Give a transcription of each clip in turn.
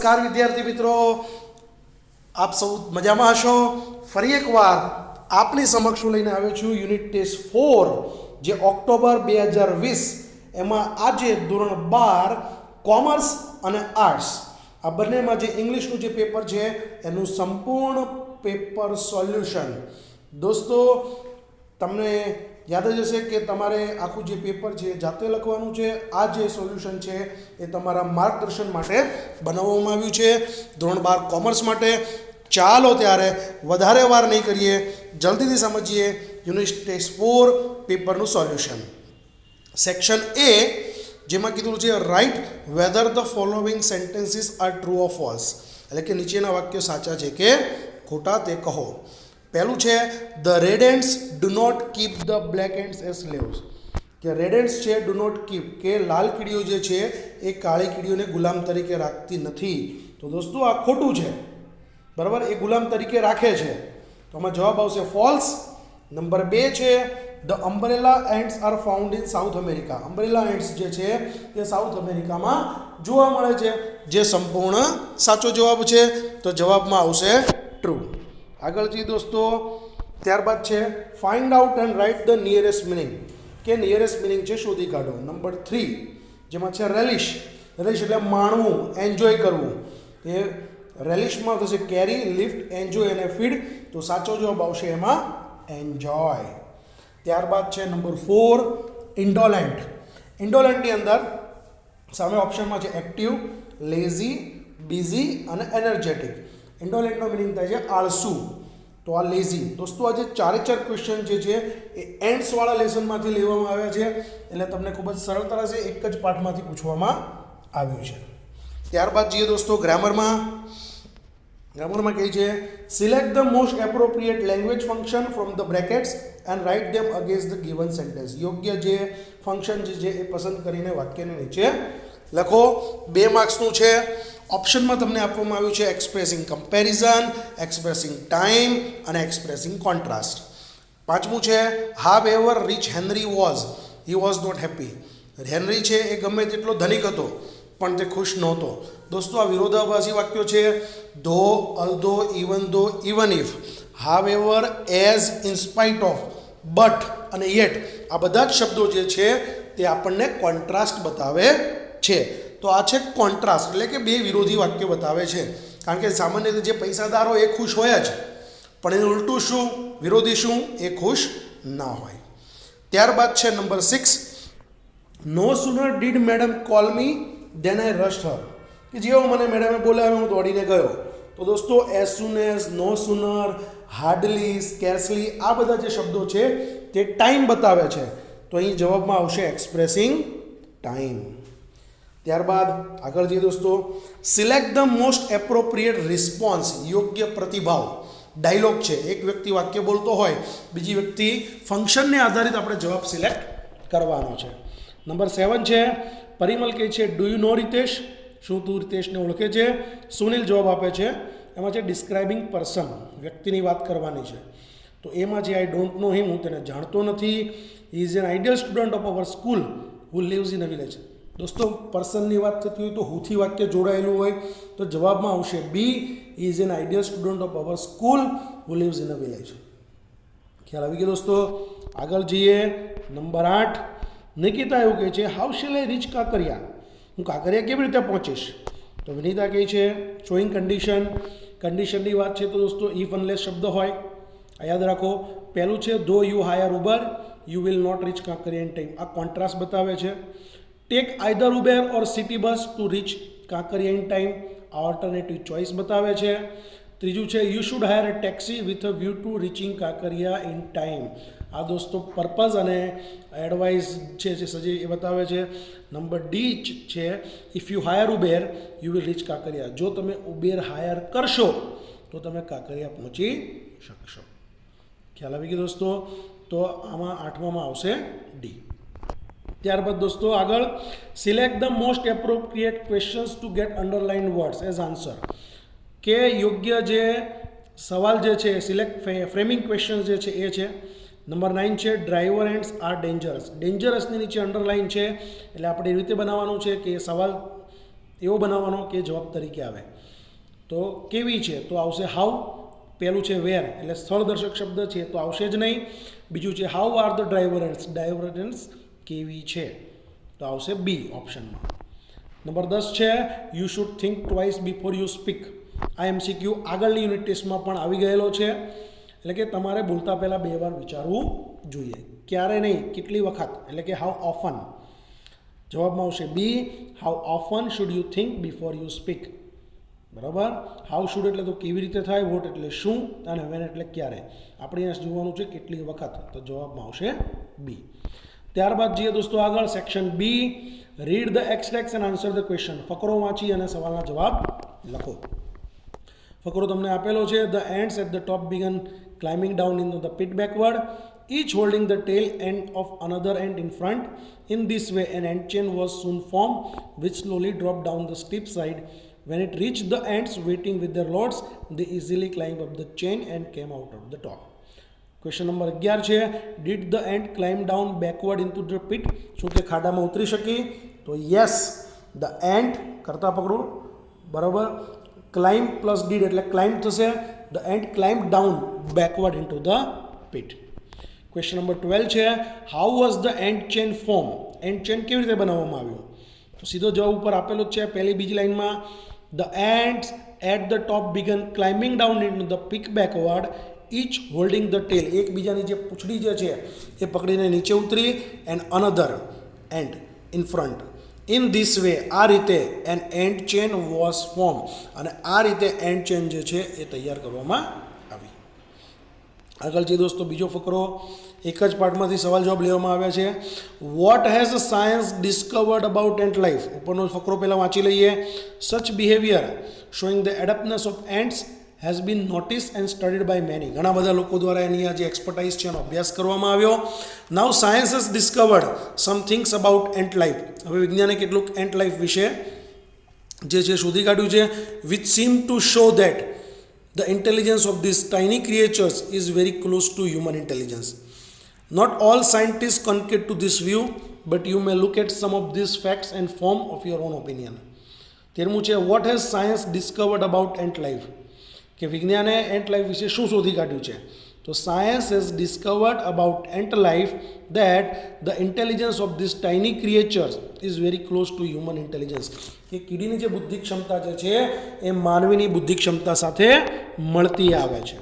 नमस्कार विद्यार्थी मित्रों, आप सौ मजाમાં હશો। ફરી એકવાર આપની સમક્ષ હું લઈને આવ્યો છું યુનિટ ટેસ્ટ 4 જે ઓક્ટોબર 2020 એમાં આજે ધોરણ 12 કોમર્સ અને આર્ટ્સ આ બંનેમાં જે ઇંગ્લિશનું જે પેપર છે એનું સંપૂર્ણ પેપર સોલ્યુશન। દોસ્તો તમને યાદ જ હશે કે તમારે આખું જે પેપર છે જાતે લખવાનું છે। આ જે સોલ્યુશન છે એ તમારા માર્ગદર્શન માટે બનાવવામાં આવ્યું છે ધોરણ 12 કોમર્સ માટે। ચાલો ત્યારે વધારે વાર નહીં કરીએ, જલ્દીથી સમજીએ યુનિટ ટેસ્ટ 4 પેપરનું સોલ્યુશન। સેક્શન એ જેમાં કીધું છે write whether the following sentences are true or false, એટલે કે નીચેના વાક્યો સાચા છે કે ખોટા તે કહો। પહેલું છે the red ants do not keep the black ants as slaves, કે રેડ એન્ડ્સ છે ડુ નોટ કીપ કે લાલ કીડીઓ જે છે એ કાળી કીડીઓને ગુલામ તરીકે રાખતી નથી। તો દોસ્તો આ ખોટું છે, બરાબર, એ ગુલામ તરીકે રાખે છે, તો આમાં જવાબ આવશે ફોલ્સ। નંબર 2 છે the umbrella ants are found in South America, umbrella ants જે છે તે સાઉથ અમેરિકામાં જોવા મળે છે, જે સંપૂર્ણ સાચો જવાબ છે, તો જવાબમાં આવશે ટ્રુ। આગળ જઈએ દોસ્તો, ત્યારબાદ છે find out and write the nearest meaning, કે નિયરેસ્ટ મિનિંગ છે શોધી કાઢો। નંબર 3 જેમાં છે રેલિશ, રેલિશ એટલે માણવું, એન્જોય કરવું, એ રેલિશમાં થશે કેરી, લિફ્ટ, એન્જોય અને ફીડ, તો સાચો જવાબ આવશે એમાં એન્જોય। ત્યારબાદ છે નંબર 4 ઇન્ડોલેન્ટ, ઇન્ડોલેન્ટની અંદર સામે ઓપ્શનમાં છે એક્ટિવ, લેઝી, બિઝી અને એનર્જેટિક। ઇન્ડોલેન્ટનો મિનિંગ થાય છે આળસુ, તો આ લેઝી। દોસ્તો આ જે 4 ક્વેશ્ચન જે છે એ એન્ડ્સવાળા લેસનમાંથી લેવામાં આવ્યા છે, એટલે તમને ખૂબ જ સરળતા રહેશે, એક જ પાઠમાંથી પૂછવામાં આવ્યું છે। ત્યારબાદ જઈએ દોસ્તો ગ્રામરમાં, ગ્રામરમાં કહે છે select the most appropriate language function from the brackets and write them against the given sentence, યોગ્ય જે ફંક્શન છે એ પસંદ કરીને વાક્યને નીચે લખો। 2 માર્ક્સનું છે। ઓપ્શનમાં તમને આપવામાં આવ્યું છે એક્સપ્રેસિંગ કમ્પેરિઝન, એક્સપ્રેસિંગ ટાઈમ અને એક્સપ્રેસિંગ કોન્ટ્રાસ્ટ। 5મું છે however rich Henry was, he was not happy, Henry છે એ ગમે તેટલો ધનિક હતો પણ તે ખુશ નહોતો। દોસ્તો આ વિરોધાભાસી વાક્યો છે, though, although, even if, however, as, in spite of, but અને યેટ, આ બધા જ શબ્દો જે છે તે આપણને કોન્ટ્રાસ્ટ બતાવે છે। તો આ છે કોન્ટ્રાસ્ટ, એટલે કે 2 વિરોધી વાક્યો બતાવે છે, કારણ કે સામાન્ય રીતે જે પૈસાદારો એ ખુશ હોય જ, પણ એનું ઉલટું શું, વિરોધી શું, એ ખુશ ના હોય। ત્યારબાદ છે number 6 no sooner did madam call me then I rushed her, કે જેવો મને મેડમે બોલાવ્યો હું દોડીને ગયો। તો દોસ્તો એઝ સુન એઝ, નો સુનર, હાર્ડલી, સ્કેર્સલી, આ બધા જે શબ્દો છે તે ટાઈમ બતાવે છે, તો અહીં જવાબમાં આવશે એક્સપ્રેસિંગ ટાઈમ। ત્યારબાદ આગળ જઈએ દોસ્તો, select the most appropriate response, યોગ્ય પ્રતિભાવ। ડાયલોગ છે, એક વ્યક્તિ વાક્ય બોલતો હોય, બીજી વ્યક્તિ ફંક્શનને આધારિત આપણે જવાબ સિલેક્ટ કરવાનો છે। નંબર 7 છે પરિમલ કહે છે ડુ યુ નો રીતેશ, શું તું રીતેશને ઓળખે છે? સુનિલ જવાબ આપે છે, એમાં છે ડિસ્ક્રાઇબિંગ પર્સન, વ્યક્તિની વાત કરવાની છે, તો એમાં છે આઈ ડોન્ટ નો હિમ, હું તેને જાણતો નથી, હી is an ideal student of our school who lives in a village. દોસ્તો પર્સનની વાત થતી હોય તો હુથી વાક્ય જોડાયેલું હોય, તો જવાબમાં આવશે B, he is an ideal student of our school who lives in a village. ખ્યાલ આવી ગયો દોસ્તો। આગળ જઈએ નંબર 8 નિકિતા એવું કહે છે how shall I reach Kankaria, હું કાંકરિયા કેવી રીતે પહોંચીશ? તો વિનીતા કહે છે શોઈંગ કન્ડિશન, કન્ડિશનની વાત છે તો દોસ્તો ઇફ અનલેસ શબ્દ હોય, આ યાદ રાખો। પહેલું છે though you hire Uber you will not reach Kankaria in time, આ કોન્ટ્રાસ્ટ બતાવે છે। Take either Uber or city bus to reach Kankaria in time, આ ઓલ્ટરનેટિવ ચોઇસ બતાવે છે। ત્રીજું છે you should hire a taxi with a view to reaching Kankaria in time, આ દોસ્તો પર્પઝ અને એડવાઇસ છે જે સજે એ બતાવે છે। નંબર ડી છે if you higher Uber you will rich Kankaria, જો તમે ઉબેર હાયર કરશો તો તમે કાંકરિયા પહોંચી શકશો। ખ્યાલ આવી ગયો દોસ્તો, તો આમાં 8માં આવશે ડી। ત્યારબાદ દોસ્તો આગળ select the most appropriate questions to gate underline words as answer, કે યોગ્ય જે સવાલ જે છે સિલેક્ટ ફ્રેમિંગ ક્વેશ્ચન્સ જે છે એ છે। નંબર 9 છે ડ્રાઈવર એન્ડ્સ આર ડેન્જરસ, ડેન્જરસની નીચે અંડરલાઇન છે, એટલે આપણે એ રીતે બનાવવાનું છે કે સવાલ એવો બનાવવાનો કે જવાબ તરીકે આવે. તો કેવી છે તો આવશે હાઉ. પહેલું છે વેર એટલે સ્થળ દર્શક શબ્દ છે તો આવશે જ નહીં. બીજું છે હાઉ આર ધ ડ્રાઈવર્સ કેવી છે તો આવશે બી ઓપ્શનમાં. નંબર 10 છે you should think twice before you speak. આ એમસીક્યુ આગળની યુનિટ ટેસ્ટમાં પણ આવી ગયેલો છે. એટલે કે તમારે બોલતા પહેલાં 2 વાર વિચારવું જોઈએ. ક્યારે નહીં, કેટલી વખત, એટલે કે હાઉ ઓફન. જવાબમાં આવશે B. How often should you think before you speak. બરાબર. હાઉ શુડ એટલે તો કેવી રીતે થાય, વોટ એટલે શું, અને વેન એટલે ક્યારે. આપણે અહીંયા જોવાનું છે કેટલી વખત, તો જવાબમાં આવશે બી. ત્યારબાદ જઈએ દોસ્તો આગળ section B. Read the extracts and answer the question. ફકરો વાંચી અને સવાલના જવાબ લખો. ફકરો તમને આપેલો છે. The ends at the top began climbing down in the pit backward, each holding the tail end of another end in front. In this way an end chain was soon formed which slowly dropped down the steep side. When it reached the ends waiting with their loads, they easily climbed up the chain and came out of the top. Question number 11 છે did the ant climb down backward in to the pit. શું તે ખાડામાં ઉતરી શકી? તો yes. The ant કરતા પકડો, બરાબર. ક્લાઇમ્બ પ્લસ ડીડ એટલે ક્લાઇમ્બ થશે. The ant climb down backward in to the pit. Question number 12 છે how was the ant chain form. Ant chain કેવી રીતે બનાવવામાં આવ્યું? તો સીધો જવાબ ઉપર આપેલો જ છે પહેલી બીજી લાઇનમાં. The ants at the top began climbing down in the peak backward, each holding the tail. એકબીજાની જે પૂંછડી જે છે એ પકડીને નીચે ઉતરી. Ant another ant in front. In this way આ રીતે an ant chain was form. અને આ રીતે એન્ડ ચેન જે છે એ તૈયાર કરવામાં આવી. આગળ જે દોસ્તો બીજો ફકરો, એક જ પાર્ટમાંથી સવાલ જવાબ લેવામાં આવ્યા છે. What has science discovered about ant life. ઉપરનો ફકરો પહેલાં વાંચી લઈએ. Such behaviour showing the adeptness of ants has been noticed and studied by many. ઘણા બધા લોકો દ્વારા એની આ જે એક્સપર્ટાઇઝ છે એનો અભ્યાસ કરવામાં આવ્યો. નાઉ science has discovered some things about ant life. હવે વિજ્ઞાને કેટલુંક એન્ટ લાઈફ વિશે જે છે શોધી કાઢ્યું છે. which seem to show that the intelligence of these tiny creatures is very close to human intelligence. Not all scientists concur to this view, but you may look at some of these facts and form of your own opinion. 13મું છે what has science discovered about ant life. કે વિજ્ઞાને ant life વિશે શું શોધી કાઢ્યું છે? તો science has discovered about ant life that the intelligence of this tiny creatures is very close to human intelligence. કે કીડીની જે બુદ્ધિ ક્ષમતા જે છે એ માનવીની બુદ્ધિ ક્ષમતા સાથે મળતી આવે છે.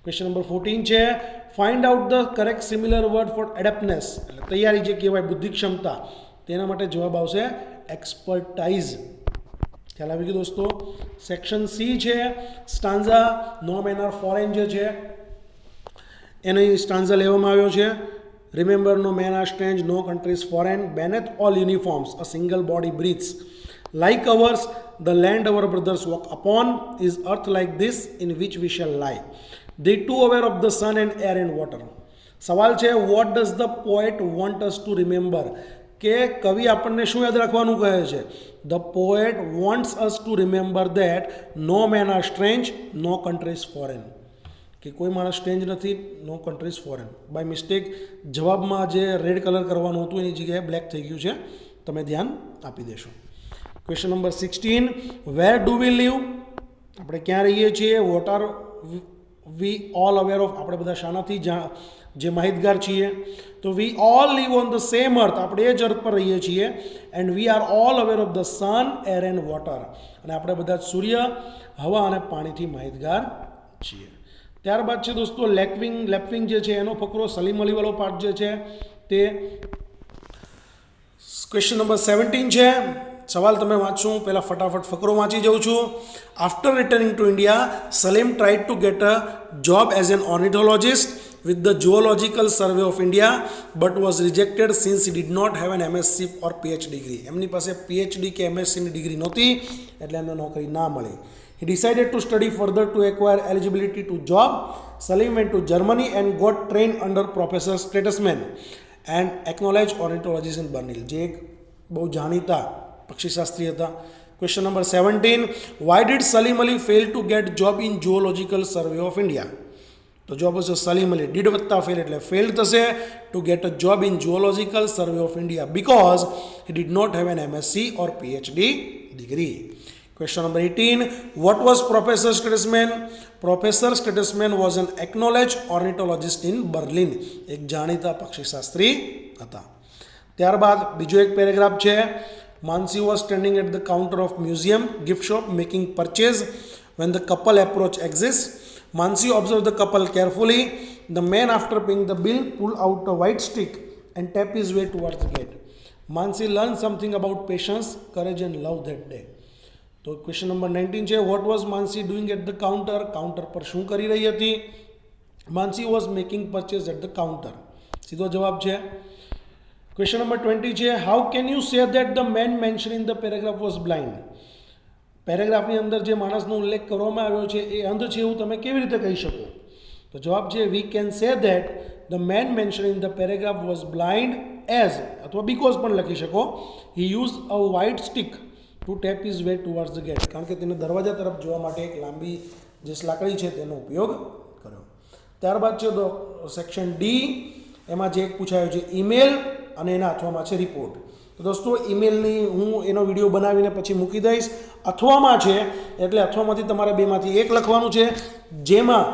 ક્વેશ્ચન નંબર 14 છે find out the correct similar word for adeptness. એટલે તૈયારી જે કહેવાય બુદ્ધિ ક્ષમતા, તેના માટે જવાબ આવશે એક્સપર્ટાઇઝ. ખ્યાલ આવી ગયો દોસ્તો. સેક્શન સી છે સ્ટાન્ઝા નો મેનર ફોરેન જે છે એની સ્ટાન્ઝા લેવામાં આવ્યો છે. Remember no men are strange, no countries foreign, beneath all uniforms, a single body breathes like ours, the land our brothers walk upon is earth like this in which we shall lie. They too aware of the sun and air and water. સવાલ છે what does the poet want us to remember. કે કવિ આપણને શું યાદ રાખવાનું કહે છે? The poet wants us to remember that no man are strange, no country is foreign. કે કોઈ માણસ સ્ટ્રેન્જ નથી, no country is foreign. By mistake જવાબમાં જે રેડ કલર કરવાનું હતું એની જગ્યાએ બ્લેક થઈ ગયું છે, તમે ધ્યાન આપી દેશો. Question number 16 where do we live. આપણે ક્યાં રહીએ છીએ? What are we all aware of. આપણે બધા શાનાથી જે માહિતગાર છીએ? તો we all live on the same earth. આપણે એ જ અર્થ પર રહીએ છીએ. And we are all aware of the sun, air and water. અને આપણે બધા સૂર્ય, હવા અને પાણીથી માહિતગાર છીએ. ત્યારબાદ છે દોસ્તો લેપવિંગ જે છે એનો ફકરો, સલીમ અલીવાળો પાર્ટ જે છે તે. ક્વેશ્ચન નંબર 17 છે. સવાલ તમે વાંચશું પહેલાં ફટાફટ ફકરો વાંચી જાઉં છું. After returning to India Salim tried to get a job as an ornithologist with the Zoological Survey of India but was rejected since he did not have an MSc or PhD degree. એમની પાસે PhD કે MSc ની degree નહોતી એટલે એમને નોકરી ના મળી. He decided to study further to acquire eligibility to job. Salim went to Germany and got trained under Professor Stratusman and acknowledged ornithologist in Bernil. જે એક બહુ જાણીતા પક્ષીશાસ્ત્રી હતા. Question number 17 why did Salim Ali fail to get job in Zoological Survey of India? તો જવાબ હશે Salim Ali. Did વત્તા fail એટલે ફેલ્ડ થશે. To get a job in zoological survey of India because he did not have an MSc or PhD degree. Question number 18. What was Professor Strassman? Professor Strassman was an acknowledged ornithologist in Berlin. એક જાણીતા પક્ષીશાસ્ત્રી હતા. ત્યારબાદ બીજો એક paragraph છે. Mansi was standing at the counter of museum gift shop making purchase when the couple approached exits. Mansi observed the couple carefully. The man, after paying the bill, pulled out a white stick and tapped his way towards the gate. Mansi learned something about patience, courage and love that day. તો question number 19 છે. What was Mansi doing at the counter? Counter પર શું કરી રહી હતી? Mansi was making purchase at the counter. સીધો જવાબ છે. ક્વેશ્ચન નંબર 20 છે. How can you say that the man mention in the paragraph was blind? પેરેગ્રાફની અંદર જે માણસનો ઉલ્લેખ કરવામાં આવ્યો છે એ અંધ છે એવું તમે કેવી રીતે કહી શકો? તો જવાબ છે we can say that the man mention in the paragraph was blind as અથવા બીકોઝ પણ લખી શકો. He use a white stick to tap is way towards the gate. કારણ કે તેને દરવાજા તરફ જોવા માટે એક લાંબી જે લાકડી છે તેનો ઉપયોગ કર્યો. ત્યારબાદ છે સેક્શન ડી. એમાં જે એક પૂછાયું છે ઈમેલ અને એના અથવામાં છે રિપોર્ટ. તો દોસ્તો ઈમેલની હું એનો વિડીયો બનાવીને પછી મૂકી દઈશ. અથવામાં છે એટલે અથવામાંથી તમારે બેમાંથી એક લખવાનું છે. જેમાં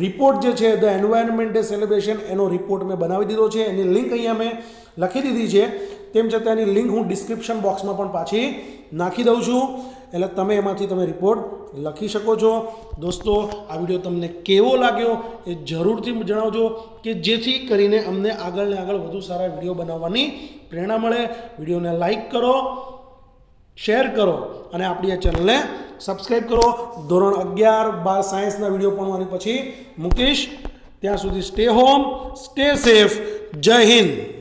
રિપોર્ટ જે છે ધ એન્વાયરમેન્ટ ડે સેલિબ્રેશન એનો રિપોર્ટ મેં બનાવી દીધો છે. એની લિંક અહીંયા મેં લખી દીધી છે. તેમ છતાં એની લિંક હું ડિસ્ક્રિપ્શન બોક્સમાં પણ પાછી નાખી દઉં છું. એટલે તમે એમાંથી તમે રિપોર્ટ લખી શકો છો. દોસ્તો આ વિડીયો તમને કેવો લાગ્યો એ જરૂરથી જણાવજો કે જેથી કરીને અમને આગળ ને આગળ વધુ સારા વિડીયો બનાવવાની પ્રેરણા મળે. વિડીયોને લાઈક કરો, શેર કરો અને આપણી આ ચેનલને સબસ્ક્રાઈબ કરો. ધોરણ 11, 12 સાયન્સના વિડીયો પણ આની પછી મૂકીશ. ત્યાં સુધી સ્ટે હોમ, સ્ટે સેફ. જય હિન્દ.